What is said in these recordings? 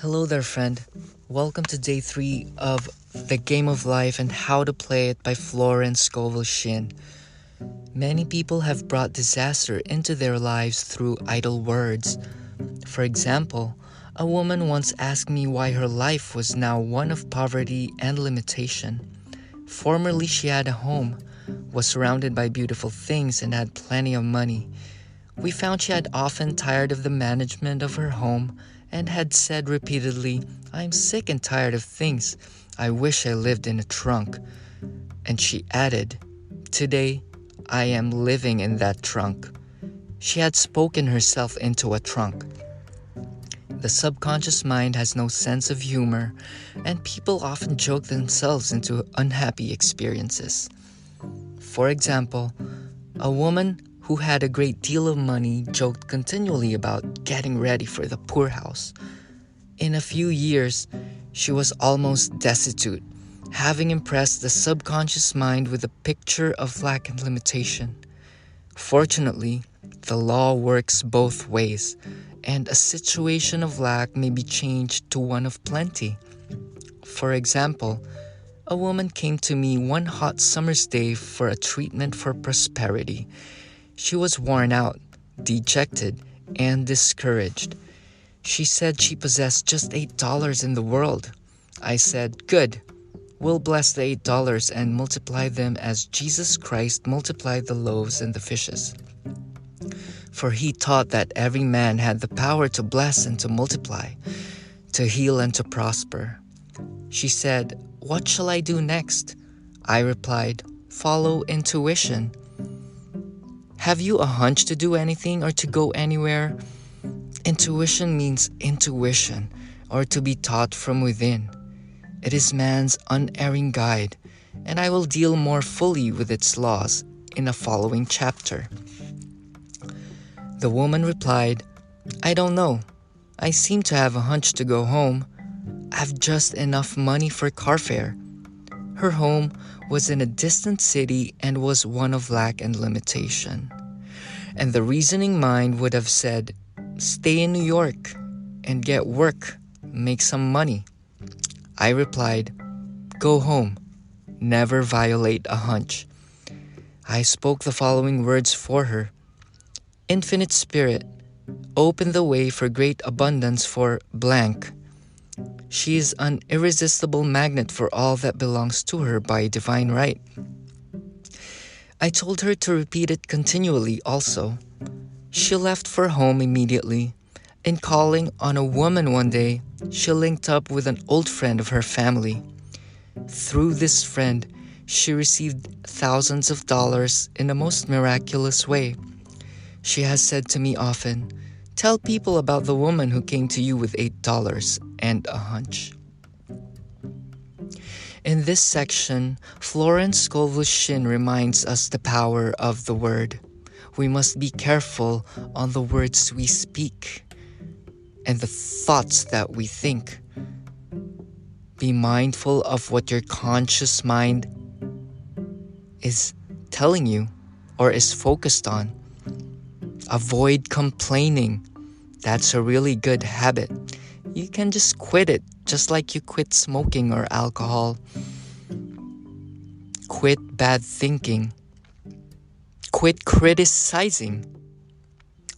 Hello there, friend. Welcome to day 3 of The Game of Life and How to Play It by Florence, Scovel, Shinn. Many people have brought disaster into their lives through idle words. For example, a woman once asked me why her life was now one of poverty and limitation. Formerly, she had a home, was surrounded by beautiful things, and had plenty of money. We found she had often tired of the management of her home and had said repeatedly, "I'm sick and tired of things. I wish I lived in a trunk." And she added, "Today, I am living in that trunk." She had spoken herself into a trunk. The subconscious mind has no sense of humor, and people often joke themselves into unhappy experiences. For example, a woman who had a great deal of money joked continually about getting ready for the poorhouse. In a few years, she was almost destitute, having impressed the subconscious mind with a picture of lack and limitation. Fortunately, the law works both ways, and a situation of lack may be changed to one of plenty. For example, a woman came to me one hot summer's day for a treatment for prosperity. She was worn out, dejected, and discouraged. She said she possessed just $8 in the world. I said, "Good. We'll bless the $8 and multiply them as Jesus Christ multiplied the loaves and the fishes." For he taught that every man had the power to bless and to multiply, to heal and to prosper. She said, "What shall I do next?" I replied, "Follow intuition." Have you a hunch to do anything or to go anywhere? Intuition means intuition, or to be taught from within. It is man's unerring guide, and I will deal more fully with its laws in a following chapter. The woman replied, "I don't know. I seem to have a hunch to go home. I've just enough money for car fare." Her home was in a distant city and was one of lack and limitation. And the reasoning mind would have said, "Stay in New York and get work, make some money." I replied, "Go home, never violate a hunch." I spoke the following words for her. "Infinite Spirit, open the way for great abundance for blank." She is an irresistible magnet for all that belongs to her by divine right. I told her to repeat it continually also. She left for home immediately. In calling on a woman one day, she linked up with an old friend of her family. Through this friend, she received thousands of dollars in a most miraculous way. She has said to me often, "Tell people about the woman who came to you with $8 and a hunch." In this section, Florence Scovel Shinn reminds us the power of the word. We must be careful on the words we speak and the thoughts that we think. Be mindful of what your conscious mind is telling you or is focused on. Avoid complaining. That's a really good habit. You can just quit it, just like you quit smoking or alcohol. Quit bad thinking. Quit criticizing.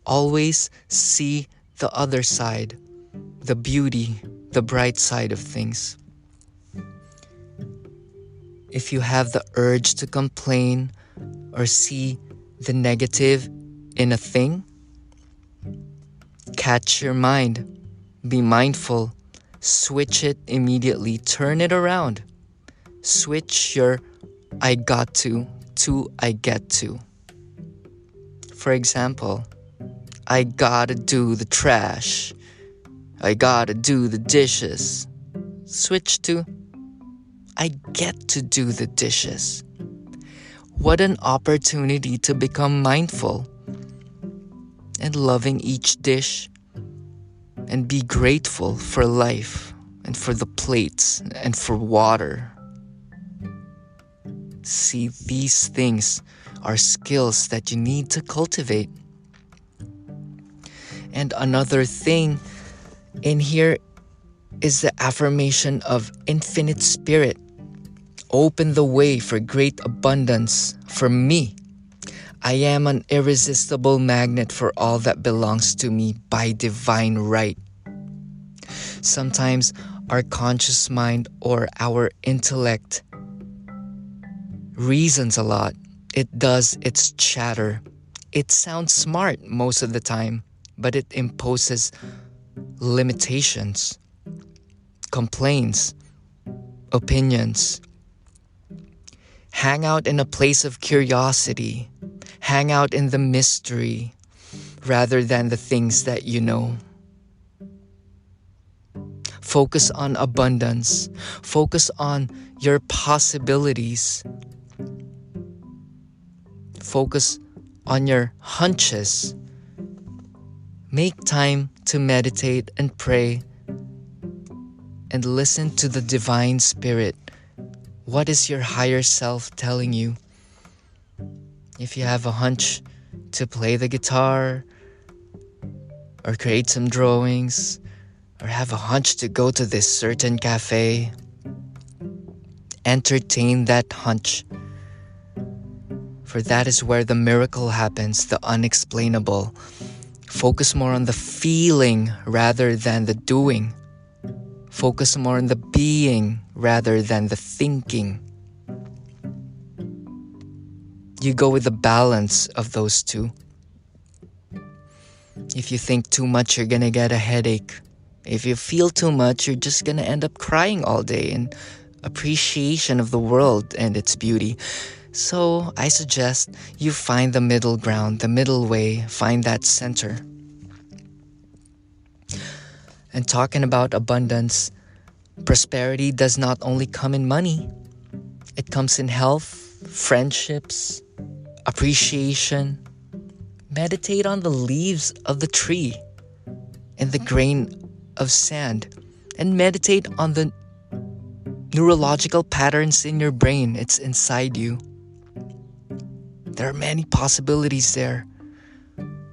Always see the other side, the beauty, the bright side of things. If you have the urge to complain or see the negative in a thing, catch your mind. Be mindful. Switch it immediately. Turn it around. Switch your "I got to" "I get to." For example, "I gotta do the trash." "I gotta do the dishes." Switch to "I get to do the dishes." What an opportunity to become mindful and loving each dish, and be grateful for life and for the plates and for water. See, these things are skills that you need to cultivate. And another thing in here is the affirmation of infinite spirit. Open the way for great abundance for me. I am an irresistible magnet for all that belongs to me by divine right. Sometimes our conscious mind or our intellect reasons a lot. It does its chatter. It sounds smart most of the time, but it imposes limitations, complaints, opinions. Hang out in a place of curiosity. Hang out in the mystery rather than the things that you know. Focus on abundance. Focus on your possibilities. Focus on your hunches. Make time to meditate and pray and listen to the divine spirit. What is your higher self telling you? If you have a hunch to play the guitar or create some drawings or have a hunch to go to this certain cafe, entertain that hunch. For that is where the miracle happens, the unexplainable. Focus more on the feeling rather than the doing. Focus more on the being rather than the thinking. You go with the balance of those two. If you think too much, you're gonna get a headache. If you feel too much, you're just gonna end up crying all day in appreciation of the world and its beauty. So I suggest you find the middle ground, the middle way, find that center. And talking about abundance, prosperity does not only come in money. It comes in health, friendships, appreciation. Meditate on the leaves of the tree and the grain of sand. And meditate on the neurological patterns in your brain. It's inside you. There are many possibilities there.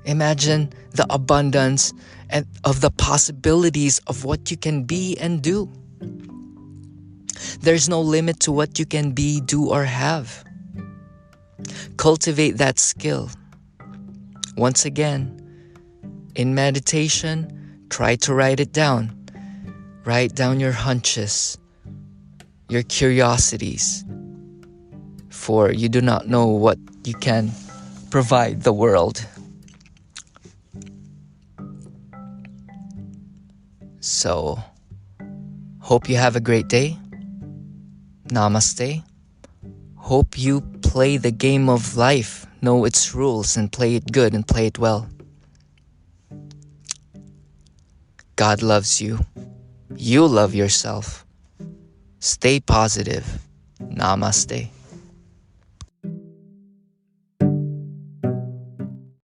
Imagine the abundance and of the possibilities of what you can be and do. There's no limit to what you can be, do, or have. Cultivate that skill. Once again, in meditation, try to write it down. Write down your hunches, your curiosities, for you do not know what you can provide the world. So, hope you have a great day. Namaste. Hope you play the game of life, know its rules, and play it good and play it well. God loves you. You love yourself. Stay positive. Namaste.